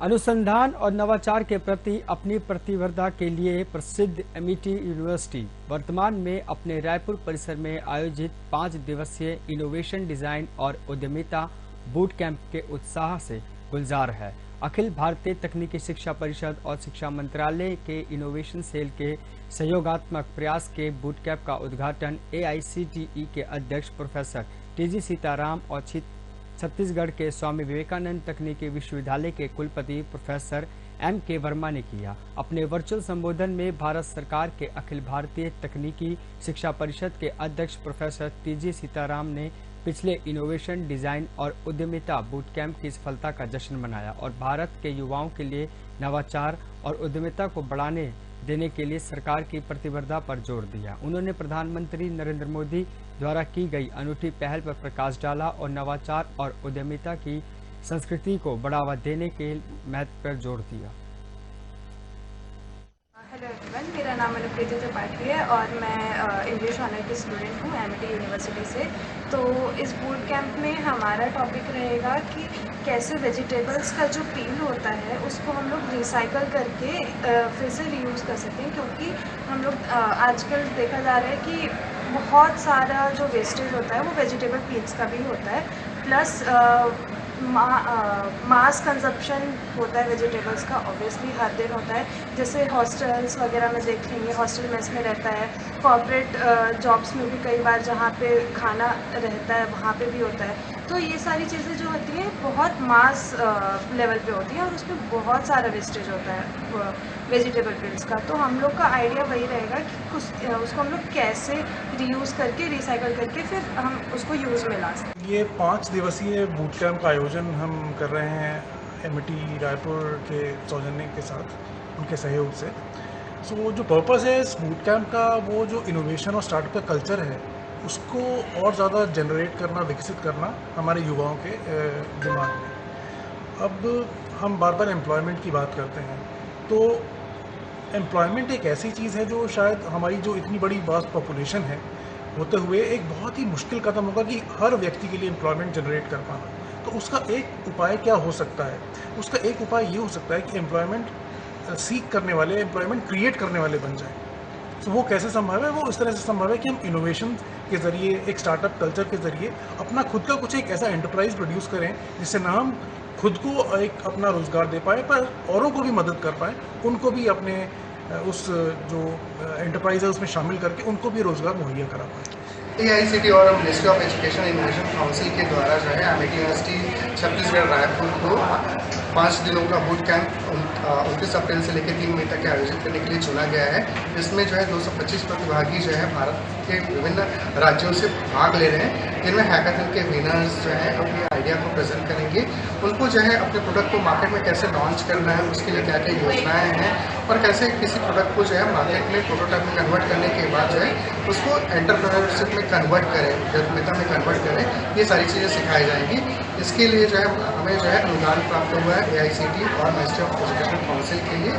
अनुसंधान और नवाचार के प्रति अपनी प्रतिबद्धता के लिए प्रसिद्ध एमिटी यूनिवर्सिटी वर्तमान में अपने रायपुर परिसर में आयोजित 5 दिवसीय इनोवेशन डिजाइन और उद्यमिता बूट कैंप के उत्साह से गुलजार है। अखिल भारतीय तकनीकी शिक्षा परिषद और शिक्षा मंत्रालय के इनोवेशन सेल के सहयोगात्मक प्रयास के बूट कैंप का उद्घाटन AICTE के अध्यक्ष प्रोफेसर TG सीताराम और छत्तीसगढ़ के स्वामी विवेकानंद तकनीकी विश्वविद्यालय के कुलपति प्रोफेसर MK वर्मा ने किया। अपने वर्चुअल संबोधन में भारत सरकार के अखिल भारतीय तकनीकी शिक्षा परिषद के अध्यक्ष प्रोफेसर TG सीताराम ने पिछले इनोवेशन डिजाइन और उद्यमिता बूट कैंप की सफलता का जश्न मनाया और भारत के युवाओं के लिए नवाचार और उद्यमिता को बढ़ाने देने के लिए सरकार की प्रतिबद्धता पर जोर दिया। उन्होंने प्रधानमंत्री नरेंद्र मोदी द्वारा की गई अनूठी पहल पर प्रकाश डाला और नवाचार और उद्यमिता की संस्कृति को बढ़ावा देने के महत्व पर जोर दिया। हेलो एवरीवन, मेरा नाम अनुप्रीति त्रिपाठी है और मैं इंग्लिश ऑनर की स्टूडेंट हूँ एमिटी यूनिवर्सिटी से। तो इस बूट कैंप में हमारा टॉपिक रहेगा कि कैसे वेजिटेबल्स का जो पील होता है उसको हम लोग रिसाइकल करके फिर से रीयूज़ कर सकते हैं, क्योंकि हम लोग आजकल देखा जा रहा है कि बहुत सारा जो वेस्टेज होता है वो वेजिटेबल पील्स का भी होता है, प्लस मास कंजप्शन होता है वेजिटेबल्स का ऑब्वियसली हर दिन होता है। जैसे हॉस्टल्स वगैरह में देख लेंगे, हॉस्टल मेस में रहता है, कॉर्पोरेट जॉब्स में भी कई बार जहाँ पे खाना रहता है वहाँ पे भी होता है। तो ये सारी चीज़ें जो होती हैं बहुत मास लेवल पे होती हैं और उसमें बहुत सारा वेस्टेज होता है वेजिटेबल पील्स का। तो हम लोग का आइडिया वही रहेगा कि उसको हम लोग कैसे रीयूज़ करके रिसाइकल करके फिर हम उसको यूज़ में ला सकते। ये 5 दिवसीय बूट कैंप का आयोजन हम कर रहे हैं एमिटी रायपुर के सौजन्य के साथ, उनके सहयोग से। सो जो पर्पस है इस बूट कैंप का, वो जो इनोवेशन और स्टार्टअप का कल्चर है उसको और ज़्यादा जनरेट करना, विकसित करना हमारे युवाओं के दिमाग में। अब हम बार बार एम्प्लॉयमेंट की बात करते हैं, तो एम्प्लॉयमेंट एक ऐसी चीज़ है जो शायद हमारी जो इतनी बड़ी वास्ट पॉपुलेशन है होते हुए एक बहुत ही मुश्किल कदम होगा कि हर व्यक्ति के लिए एम्प्लॉयमेंट जनरेट कर पाना। तो उसका एक उपाय क्या हो सकता है? उसका एक उपाय ये हो सकता है कि एम्प्लॉयमेंट सीख करने वाले, एम्प्लॉयमेंट क्रिएट करने वाले बन जाएं। तो वो कैसे संभव है? वो इस तरह से संभव है कि हम इनोवेशन के ज़रिए, एक स्टार्टअप कल्चर के ज़रिए अपना खुद का कुछ एक ऐसा एंटरप्राइज प्रोड्यूस करें जिससे ना हम खुद को एक अपना रोज़गार दे पाएँ, पर औरों को भी मदद कर पाएँ, उनको भी अपने उस जो एंटरप्राइज है उसमें शामिल करके उनको भी रोज़गार मुहैया करा पाएँ। AICTE और ministry of education innovation council के द्वारा जो है एमिटी यूनिवर्सिटी छत्तीसगढ़ रायपुर को 5 दिनों का बूट कैंप 29 अप्रैल से लेकर 3 मई तक के आयोजित करने के लिए चुना गया है। इसमें जो है 225 प्रतिभागी जो है भारत के विभिन्न राज्यों से भाग ले रहे हैं, जिनमें हैकाथन के विनर्स जो है अपने आइडिया को प्रेजेंट करेंगे। उनको जो है अपने प्रोडक्ट को मार्केट में कैसे लॉन्च करना है, उसके लिए क्या क्या योजनाएँ हैं और कैसे किसी प्रोडक्ट को जो है मार्केट में प्रोटोटाइप में कन्वर्ट करने के बाद जो है उसको एंटरप्रेन्योरशिप में कन्वर्ट करें, उद्यमिता में कन्वर्ट करें, ये सारी चीज़ें सिखाई जाएंगी। इसके लिए जो है हमें जो है अनुदान प्राप्त हुआ है AICTE और मिनिस्ट्री ऑफ एजुकेशन काउंसिल के लिए।